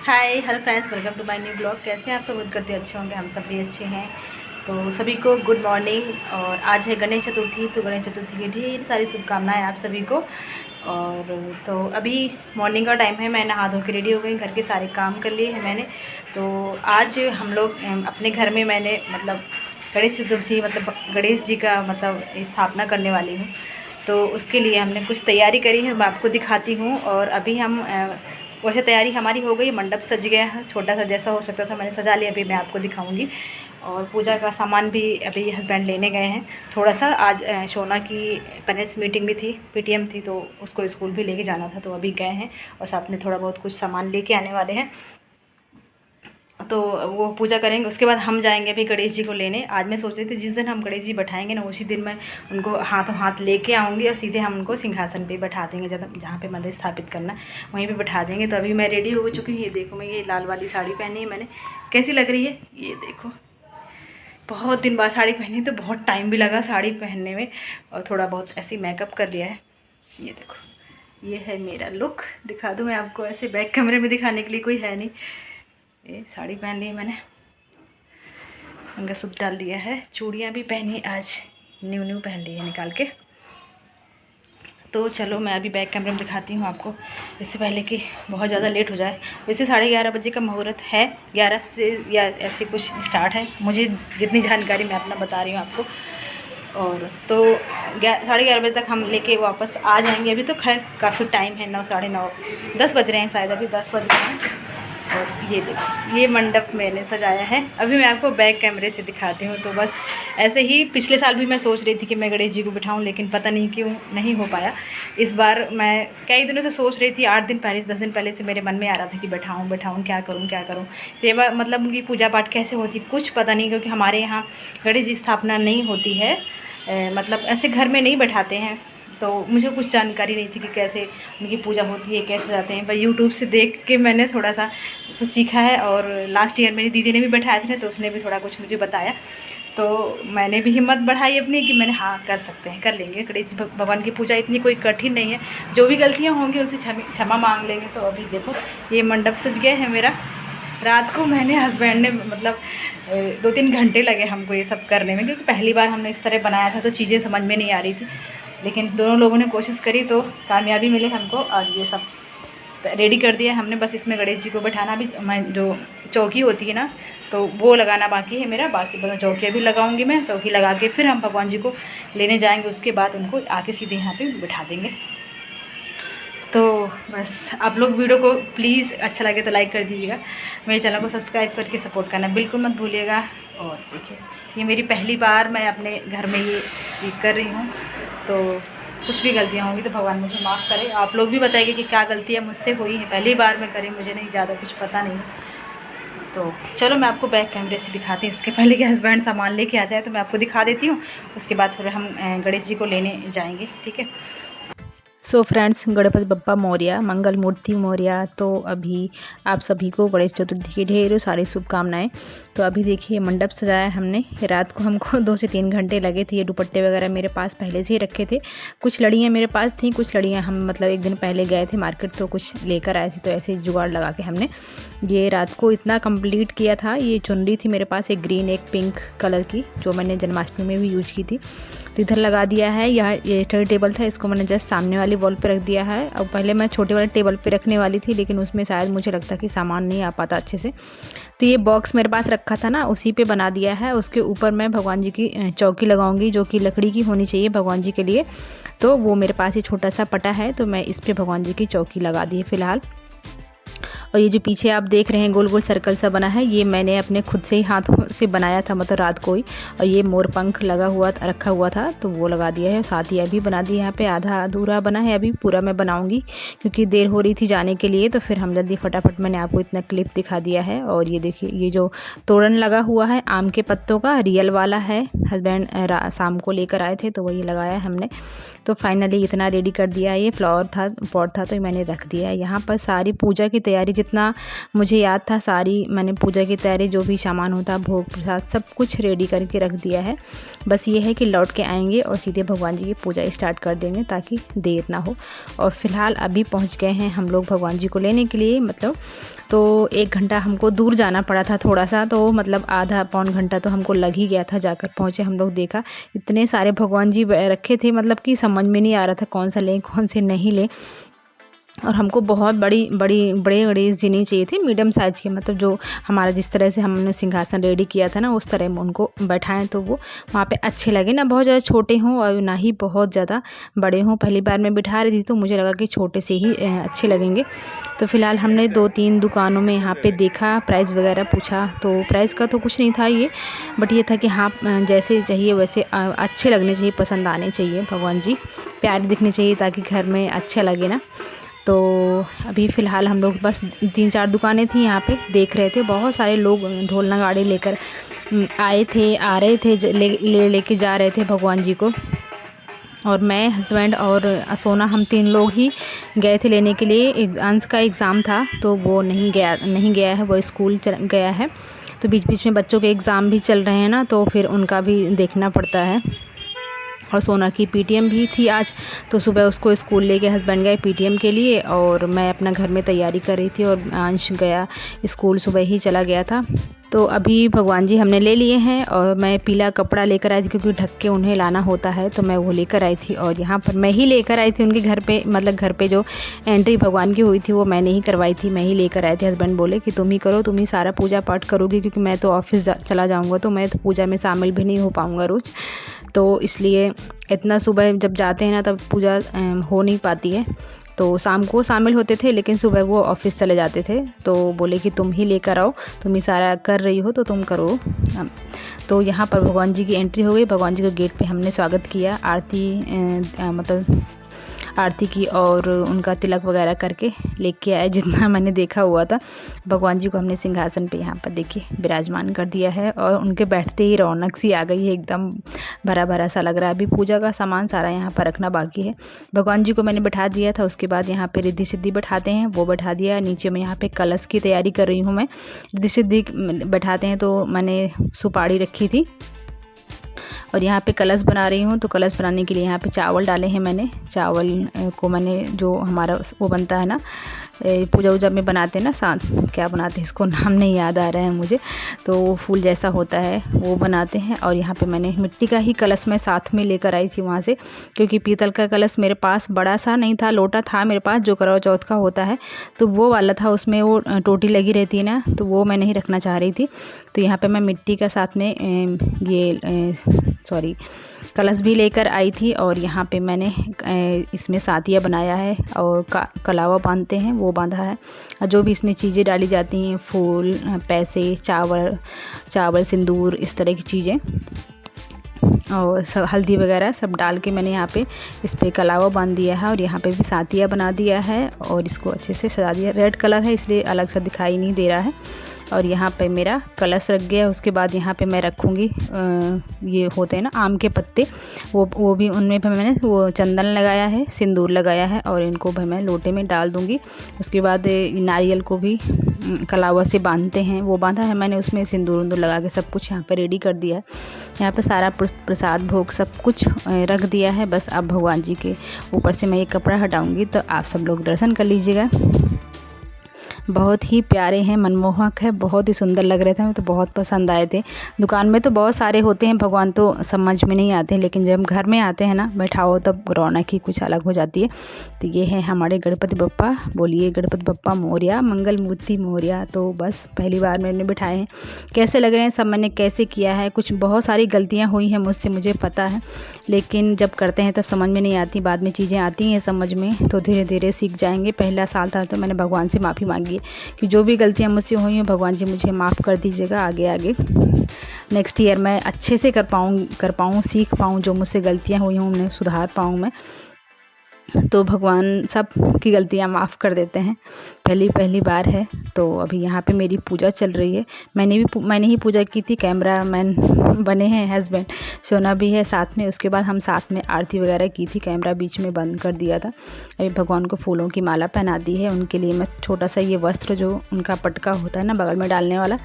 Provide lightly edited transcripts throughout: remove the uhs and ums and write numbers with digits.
Hi hello friends, welcome to my new blog. कैसे हैं आप सब? उम्मीद करते हैं अच्छे होंगे। हम सब भी अच्छे हैं। तो सभी को गुड मॉर्निंग। और आज है गणेश चतुर्थी, तो गणेश चतुर्थी की ढेर सारी शुभकामनाएं आप सभी को। और तो अभी मॉर्निंग का टाइम है, मैं नहा धो के रेडी हो गई, घर के सारे काम कर लिए हैं मैंने। तो आज हम लोग अपने घर में मैंने गणेश चतुर्थी गणेश जी का स्थापना करने वाली हूँ। तो उसके लिए हमने कुछ तैयारी करी है, मैं आपको दिखाती हूँ। और अभी हम वैसे तैयारी हमारी हो गई, मंडप सज गया है, छोटा सा जैसा हो सकता था मैंने सजा लिया, अभी मैं आपको दिखाऊंगी। और पूजा का सामान भी अभी हस्बैंड लेने गए हैं। थोड़ा सा आज शोना की पेरेंट्स मीटिंग भी थी, पीटीएम थी, तो उसको स्कूल भी लेके जाना था, तो अभी गए हैं। और साथ में थोड़ा बहुत कुछ सामान लेके आने वाले हैं, तो वो पूजा करेंगे। उसके बाद हम जाएंगे अभी गणेश जी को लेने। आज मैं सोच रही थी जिस दिन हम गणेश जी बैठाएंगे ना, उसी दिन मैं उनको हाथों हाथ लेके आऊँगी और सीधे हम उनको सिंहासन पे बैठा देंगे, जहाँ पे मंदिर स्थापित करना वहीं पे बैठा देंगे। तो अभी मैं रेडी हो चुकी हूँ। ये देखो, मैं ये लाल वाली साड़ी पहनी है मैंने, कैसी लग रही है ये देखो। बहुत दिन बाद साड़ी पहनी, तो बहुत टाइम भी लगा साड़ी पहनने में, और थोड़ा बहुत ऐसे मेकअप कर लिया है। ये देखो, ये है मेरा लुक। दिखा दूँ मैं आपको? ऐसे बैक कैमरे में दिखाने के लिए कोई है नहीं। ये साड़ी पहन ली है मैंने, मंगलसूत्र डाल लिया है, चूड़ियाँ भी पहनी आज, न्यू पहन ली है निकाल के। तो चलो मैं अभी बैक कैमरे में दिखाती हूँ आपको, इससे पहले कि बहुत ज़्यादा लेट हो जाए। वैसे 11:30 बजे का मुहूर्त है, 11 से या ऐसे कुछ स्टार्ट है, मुझे जितनी जानकारी मैं अपना बता रही हूँ आपको। और तो 11:30 बजे तक हम लेके वापस आ जाएंगे। अभी तो खैर काफ़ी टाइम है, 9 साढ़े 9 10 बज रहे हैं शायद, अभी 10 बज रहे हैं। और ये देखो, ये मंडप मैंने सजाया है। अभी मैं आपको बैक कैमरे से दिखाती हूँ। तो बस ऐसे ही पिछले साल भी मैं सोच रही थी कि मैं गणेश जी को बिठाऊँ, लेकिन पता नहीं क्यों नहीं हो पाया। इस बार मैं कई दिनों से सोच रही थी, 8 दिन पहले 10 दिन पहले से मेरे मन में आ रहा था कि बैठाऊँ क्या करूँ। सेवा उनकी पूजा पाठ कैसे होती कुछ पता नहीं, क्योंकि हमारे यहाँ गणेश जी स्थापना नहीं होती है, ऐसे घर में नहीं बैठाते हैं। तो मुझे कुछ जानकारी नहीं थी कि कैसे उनकी पूजा होती है, कैसे जाते हैं। पर यूट्यूब से देख के मैंने थोड़ा सा कुछ सीखा है। और लास्ट ईयर मेरी दीदी ने भी बैठाए थे, तो उसने भी थोड़ा कुछ मुझे बताया। तो मैंने भी हिम्मत बढ़ाई अपनी कि मैंने हाँ कर सकते हैं, कर लेंगे। गणेश भगवान की पूजा इतनी कोई कठिन नहीं है, जो भी गलतियाँ होंगी उसे क्षमा मांग लेंगे। तो अभी देखो, ये मंडप सज गया है मेरा। रात को मैंने हस्बैंड ने 2-3 घंटे लगे हमको ये सब करने में, क्योंकि पहली बार हमने इस तरह बनाया था, तो चीज़ें समझ में नहीं आ रही थी। लेकिन दोनों लोगों ने कोशिश करी, तो कामयाबी मिली हमको। और ये सब रेडी कर दिया हमने। बस इसमें गणेश जी को बैठाना भी, मैं जो चौकी होती है ना, तो वो लगाना बाकी है मेरा। बाकी बस चौकियाँ भी लगाऊंगी मैं। चौकी लगा के फिर हम भगवान जी को लेने जाएंगे। उसके बाद उनको आके सीधे यहाँ पे बैठा देंगे। तो बस आप लोग वीडियो को प्लीज़ अच्छा लगे तो लाइक कर दीजिएगा, मेरे चैनल को सब्सक्राइब करके सपोर्ट करना बिल्कुल मत भूलिएगा। और देखिए, ये मेरी पहली बार मैं अपने घर में ये कर रही हूँ। तो कुछ भी गलतियाँ होंगी तो भगवान मुझे माफ़ करे। आप लोग भी बताइए कि क्या गलतियाँ मुझसे हुई हैं, पहली बार मैं करी, मुझे नहीं ज़्यादा कुछ पता नहीं। तो चलो मैं आपको बैक कैमरे से दिखाती हूँ। इसके पहले कि हस्बैंड सामान लेके आ जाए, तो मैं आपको दिखा देती हूँ। उसके बाद फिर हम गणेश जी को लेने जाएंगे, ठीक है। सो फ्रेंड्स, गणपति बप्पा मौर्य, मंगल मूर्ति मौर्य। तो अभी आप सभी को गणेश चतुर्थी की ढेरों सारी शुभकामनाएं। तो अभी देखिए, मंडप सजाया हमने। रात को हमको 2 से 3 घंटे लगे थे। ये दुपट्टे वगैरह मेरे पास पहले से ही रखे थे। कुछ लड़ियाँ मेरे पास थी, कुछ लड़ियाँ हम एक दिन पहले गए थे मार्केट, तो कुछ लेकर आए थे। तो ऐसे जुगाड़ लगा के हमने ये रात को इतना कंप्लीट किया था। ये चुनरी थी मेरे पास, एक ग्रीन एक पिंक कलर की, जो मैंने जन्माष्टमी में भी यूज की थी। तो इधर लगा दिया है। यहाँ ये स्टडी टेबल था, इसको मैंने जस्ट सामने वाली वॉल पे रख दिया है। और पहले मैं छोटे वाले टेबल पे रखने वाली थी, लेकिन उसमें शायद मुझे लगता कि सामान नहीं आ पाता अच्छे से। तो ये बॉक्स मेरे पास रखा था ना, उसी पे बना दिया है। उसके ऊपर मैं भगवान जी की चौकी लगाऊंगी, जो कि लकड़ी की होनी चाहिए भगवान जी के लिए। तो वो मेरे पास ये छोटा सा पटा है, तो मैं इस पर भगवान जी की चौकी लगा दी है फ़िलहाल। और ये जो पीछे आप देख रहे हैं गोल गोल सर्कल सा बना है, ये मैंने अपने खुद से ही हाथों से बनाया था, रात को ही। और ये मोर पंख लगा हुआ रखा हुआ था, तो वो लगा दिया है। साथ ही अभी बना दिया, यहाँ पे आधा अधूरा बना है, अभी पूरा मैं बनाऊंगी क्योंकि देर हो रही थी जाने के लिए। तो फिर हम जल्दी फटाफट मैंने आपको इतना क्लिप दिखा दिया है। और ये देखिए, ये जो तोरण लगा हुआ है आम के पत्तों का, रियल वाला है। हस्बैंड शाम को लेकर आए थे, तो वही लगाया हमने। तो फाइनली इतना रेडी कर दिया है। ये फ्लावर था, पॉट था, तो मैंने रख दिया है। यहाँ पर सारी पूजा की तैयारी जितना मुझे याद था सारी मैंने पूजा की तैयारी, जो भी सामान होता भोग प्रसाद सब कुछ रेडी करके रख दिया है। बस ये है कि लौट के आएंगे और सीधे भगवान जी की पूजा स्टार्ट कर देंगे ताकि देर ना हो। और फ़िलहाल अभी पहुंच गए हैं हम लोग भगवान जी को लेने के लिए, मतलब तो 1 घंटा हमको दूर जाना पड़ा था थोड़ा सा, तो मतलब आधा पौन घंटा तो हमको लग ही गया था। जाकर पहुँचे हम लोग, देखा इतने सारे भगवान जी रखे थे, मतलब कि समझ में नहीं आ रहा था कौन सा लें कौन से नहीं लें। और हमको बहुत बड़े जीनी चाहिए थी, मीडियम साइज़ के, मतलब जो हमारा जिस तरह से हमने सिंहासन रेडी किया था ना उस तरह में उनको बैठाएं तो वो वहाँ पे अच्छे लगे, ना बहुत ज़्यादा छोटे हों और ना ही बहुत ज़्यादा बड़े हों। पहली बार मैं बिठा रही थी तो मुझे लगा कि छोटे से ही अच्छे लगेंगे। तो फ़िलहाल हमने 2-3 दुकानों में यहाँ पर देखा, प्राइस वगैरह पूछा, तो प्राइस का तो कुछ नहीं था ये, बट ये था कि हाँ जैसे चाहिए वैसे अच्छे लगने चाहिए, पसंद आने चाहिए भगवान जी, प्यारे दिखने चाहिए ताकि घर में अच्छा लगे ना। तो अभी फ़िलहाल हम लोग बस 3-4 दुकानें थी यहाँ पे देख रहे थे। बहुत सारे लोग ढोल नगाड़े लेकर आए थे, आ रहे थे, लेके जा रहे थे भगवान जी को। और मैं, हस्बैंड और सोना, हम 3 लोग ही गए थे लेने के लिए। एक अंश का एग्ज़ाम था तो वो नहीं गया है, वो स्कूल गया है। तो बीच बीच में बच्चों के एग्ज़ाम भी चल रहे हैं ना, तो फिर उनका भी देखना पड़ता है। और सोना की पीटीएम भी थी आज, तो सुबह उसको स्कूल लेके हस्बैंड गए पीटीएम के लिए, और मैं अपना घर में तैयारी कर रही थी। और अंश गया स्कूल, सुबह ही चला गया था। तो अभी भगवान जी हमने ले लिए हैं और मैं पीला कपड़ा लेकर आई थी क्योंकि ढक के उन्हें लाना होता है, तो मैं वो लेकर आई थी। और यहाँ पर मैं ही लेकर आई थी उनके घर पे, मतलब घर पे जो एंट्री भगवान की हुई थी वो मैंने ही करवाई थी, मैं ही लेकर आई थी। हस्बैंड बोले कि तुम ही करो, तुम ही सारा पूजा पाठ करोगी, क्योंकि मैं तो ऑफिस चला जाऊँगा तो मैं तो पूजा में शामिल भी नहीं हो पाऊँगा रोज़, तो इसलिए इतना सुबह जब जाते हैं ना तब पूजा हो नहीं पाती है। तो शाम को शामिल होते थे लेकिन सुबह वो ऑफिस चले जाते थे, तो बोले कि तुम ही लेकर आओ, तुम ही सारा कर रही हो तो तुम करो। तो यहाँ पर भगवान जी की एंट्री हो गई। भगवान जी के गेट पे हमने स्वागत किया, आरती मतलब आरती की और उनका तिलक वगैरह करके लेके आए जितना मैंने देखा हुआ था। भगवान जी को हमने सिंहासन पे यहाँ पर देखिए विराजमान कर दिया है, और उनके बैठते ही रौनक सी आ गई है, एकदम भरा भरा सा लग रहा है। अभी पूजा का सामान सारा यहाँ पर रखना बाकी है। भगवान जी को मैंने बैठा दिया था, उसके बाद यहाँ पे रिद्धि सिद्धि बैठाते हैं वो बैठा दिया। नीचे में यहाँ पे कलश की तैयारी कर रही हूँ मैं। रिद्धि सिद्धि बैठाते हैं तो मैंने सुपारी रखी थी और यहाँ पे कलश बना रही हूँ। तो कलश बनाने के लिए यहाँ पे चावल डाले हैं मैंने। चावल को मैंने जो हमारा वो बनता है ना पूजा वूजा में बनाते हैं ना, साथ क्या बनाते हैं इसको, नाम नहीं याद आ रहा है मुझे, तो वो फूल जैसा होता है वो बनाते हैं। और यहाँ पे मैंने मिट्टी का ही कलश मैं साथ में लेकर आई थी वहाँ से, क्योंकि पीतल का कलश मेरे पास बड़ा सा नहीं था, लोटा था मेरे पास जो करवा चौथ का होता है, तो वो वाला था, उसमें वो टोटी लगी रहती है ना, तो वो मैं नहीं रखना चाह रही थी। तो यहाँ पर मैं मिट्टी का साथ में कलश भी लेकर आई थी। और यहाँ पे मैंने इसमें सातिया बनाया है और कलावा बांधते हैं वो बांधा है। जो भी इसमें चीज़ें डाली जाती हैं, फूल, पैसे, चावल, सिंदूर, इस तरह की चीज़ें और सब हल्दी वगैरह सब डाल के मैंने यहाँ पे इस पर कलावा बांध दिया है। और यहाँ पे भी सातिया बना दिया है और इसको अच्छे से सजा दिया। रेड कलर है इसलिए अलग सा दिखाई नहीं दे रहा है। और यहाँ पे मेरा कलश रख गया। उसके बाद यहाँ पे मैं रखूँगी ये होते हैं ना आम के पत्ते, वो भी उनमें भी मैंने वो चंदन लगाया है, सिंदूर लगाया है और इनको भी मैं लोटे में डाल दूँगी। उसके बाद नारियल को भी कलावा से बांधते हैं, वो बांधा है मैंने, उसमें सिंदूर उंदूर लगा के सब कुछ यहाँ पे रेडी कर दिया है। यहाँ पे सारा प्रसाद भोग सब कुछ रख दिया है। बस अब भगवान जी के ऊपर से मैं ये कपड़ा हटाऊँगी तो आप सब लोग दर्शन कर लीजिएगा। बहुत ही प्यारे हैं, मनमोहक है, बहुत ही सुंदर लग रहे थे, मुझे तो बहुत पसंद आए थे। दुकान में तो बहुत सारे होते हैं भगवान, तो समझ में नहीं आते, लेकिन जब घर में आते हैं ना बैठाओ तब रौनक ही कुछ अलग हो जाती है। तो ये है हमारे गणपति बप्पा, बोलिए गणपति बप्पा मोरया, मंगल मूर्ति मोरया। तो बस पहली बार मैंने बिठाए हैं, कैसे लग रहे हैं सब मैंने कैसे किया है। कुछ बहुत सारी गलतियाँ हुई हैं मुझसे, मुझे पता है, लेकिन जब करते हैं तब समझ में नहीं आती, बाद में चीज़ें आती हैं समझ में, तो धीरे धीरे सीख जाएंगे। पहला साल था तो मैंने भगवान से माफ़ी मांगी कि जो भी गलतियां मुझसे हुई हैं भगवान जी मुझे माफ़ कर दीजिएगा। आगे नेक्स्ट ईयर मैं अच्छे से कर पाऊँ, सीख पाऊँ, जो मुझसे गलतियां हुई हैं उन्हें सुधार पाऊँ मैं। तो भगवान सब की गलतियाँ माफ़ कर देते हैं। पहली बार है तो अभी यहाँ पे मेरी पूजा चल रही है। मैंने ही पूजा की थी, कैमरामैन बने हैं हस्बैंड, सोना भी है साथ में। उसके बाद हम साथ में आरती वगैरह की थी, कैमरा बीच में बंद कर दिया था। अभी भगवान को फूलों की माला पहना दी है। उनके लिए मैं छोटा सा ये वस्त्र जो उनका पटका होता है ना बगल में डालने वाला,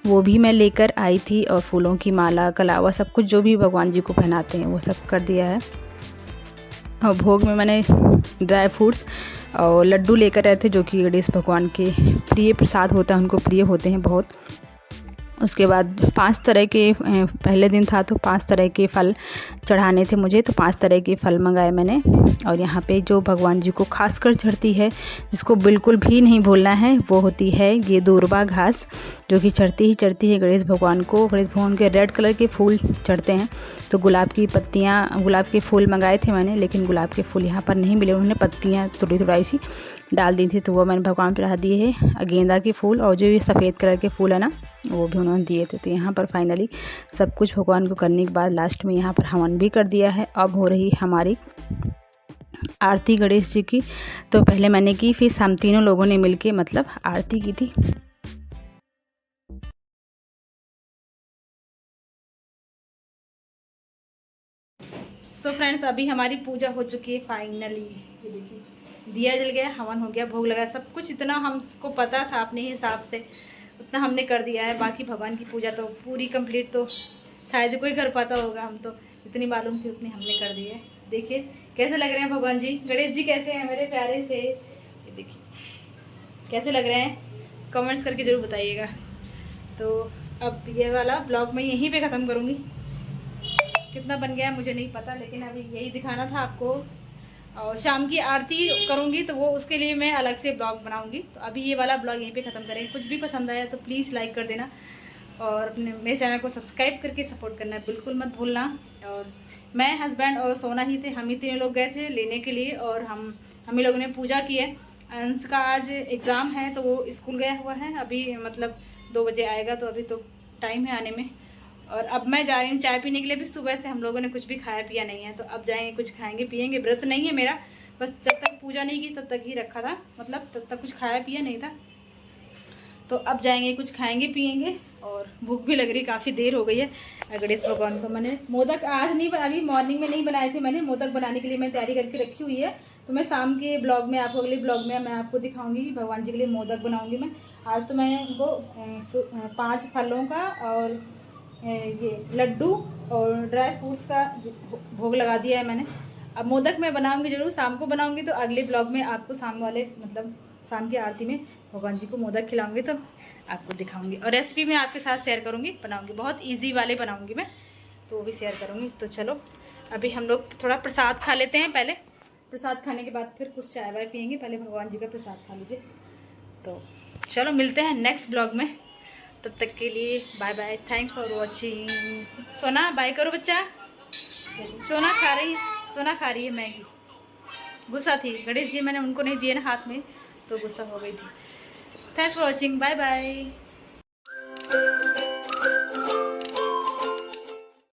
वो भी मैं लेकर आई थी, और फूलों की माला, कलावा, सब कुछ जो भी भगवान जी को पहनाते हैं वो सब कर दिया है। और भोग में मैंने ड्राई फ्रूट्स और लड्डू लेकर आए थे, जो कि गणेश भगवान के प्रिय प्रसाद होता है, उनको प्रिय होते हैं बहुत। उसके बाद 5 तरह के, पहले दिन था तो 5 तरह के फल चढ़ाने थे मुझे, तो 5 तरह के फल मंगाए मैंने। और यहाँ पे जो भगवान जी को खासकर चढ़ती है, जिसको बिल्कुल भी नहीं भूलना है, वो होती है ये दूर्वा घास, जो कि चढ़ती है गणेश भगवान को। गणेश भगवान के रेड कलर के फूल चढ़ते हैं, तो गुलाब की पत्तियाँ, गुलाब के फूल मंगाए थे मैंने, लेकिन गुलाब के फूल यहाँ पर नहीं मिले। उन्होंने पत्तियाँ थोड़ी सी डाल दी थी, तो वो मैंने भगवान पे चढ़ा दिए है। गेंदा के फूल और जो ये सफ़ेद कलर के फूल है ना, वो भी उन्होंने दिए थे। तो यहाँ पर फाइनली सब कुछ भगवान को करने के बाद लास्ट में यहाँ पर हवन भी कर दिया है। अब हो रही हमारी आरती गणेश जी की। तो पहले मैंने की, फिर हम तीनों लोगों ने मिलके मतलब आरती की थी। सो फ्रेंड्स, अभी हमारी पूजा हो चुकी है फाइनली। ये देखिए, दिया जल गया, हवन हो गया, भोग लगा, सब कुछ इतना हमको पता था अपने हिसाब से उतना हमने कर दिया है। बाकी भगवान की पूजा तो पूरी कंप्लीट तो शायद कोई कर पाता होगा, हम तो इतनी मालूम थी उतनी हमने कर दी है। देखिए कैसे लग रहे हैं भगवान जी, गणेश जी कैसे हैं मेरे प्यारे से, ये देखिए कैसे लग रहे हैं, कमेंट्स करके ज़रूर बताइएगा। तो अब ये वाला ब्लॉग मैं यहीं पे ख़त्म करूँगी। कितना बन गया मुझे नहीं पता, लेकिन अभी यही दिखाना था आपको। और शाम की आरती करूँगी तो वो उसके लिए मैं अलग से ब्लॉग बनाऊँगी। तो अभी ये वाला ब्लॉग यहीं पे ख़त्म करें। कुछ भी पसंद आया तो प्लीज़ लाइक कर देना, और अपने मेरे चैनल को सब्सक्राइब करके सपोर्ट करना बिल्कुल मत भूलना। और मैं, हस्बैंड और सोना ही थे, हम ही तीनों लोग गए थे लेने के लिए, और हम ही लोगों ने पूजा की है। अंश का आज एग्ज़ाम है तो वो स्कूल गया हुआ है, अभी मतलब 2 बजे आएगा, तो अभी तो टाइम है आने में। और अब मैं जा रही हूँ चाय पीने के लिए। भी सुबह से हम लोगों ने कुछ भी खाया पिया नहीं है, तो अब जाएंगे, कुछ खाएंगे पिएंगे। व्रत नहीं है मेरा, बस जब तक पूजा नहीं की तब तक ही रखा था, मतलब तब तक कुछ खाया पिया नहीं था। तो अब जाएंगे, कुछ खाएंगे पिएंगे, और भूख भी लग रही, काफ़ी देर हो गई है। गणेश भगवान को मैंने मोदक आज नहीं, अभी मॉर्निंग में नहीं बनाए थे मैंने। मोदक बनाने के लिए मैं तैयारी करके रखी हुई है, तो मैं शाम के ब्लॉग में, आपको अगले ब्लॉग में मैं आपको दिखाऊंगी। भगवान जी के लिए मोदक बनाऊंगी मैं। आज तो मैंने उनको 5 फलों का और ये लड्डू और ड्राई फ्रूट्स का भोग लगा दिया है मैंने। अब मोदक मैं बनाऊंगी ज़रूर, शाम को बनाऊंगी, तो अगले ब्लॉग में आपको शाम वाले मतलब शाम की आरती में भगवान जी को मोदक खिलाऊंगी, तो आपको दिखाऊंगी। और रेसिपी मैं आपके साथ शेयर करूंगी, बनाऊंगी, बहुत इजी वाले बनाऊंगी मैं, तो वो भी शेयर करूंगी। तो चलो अभी हम लोग थोड़ा प्रसाद खा लेते हैं पहले। प्रसाद खाने के बाद फिर कुछ चाय वाय पियेंगे, पहले भगवान जी का प्रसाद खा लीजिए। तो चलो मिलते हैं नेक्स्ट ब्लॉग में, तब तक के लिए bye bye, thanks for watching. सोना बाय करो बच्चा। सोना खा रही है मैगी। गुस्सा थी, गणेश जी मैंने उनको नहीं दिए ना हाथ में, तो गुस्सा हो गई थी। Thanks for watching, bye bye.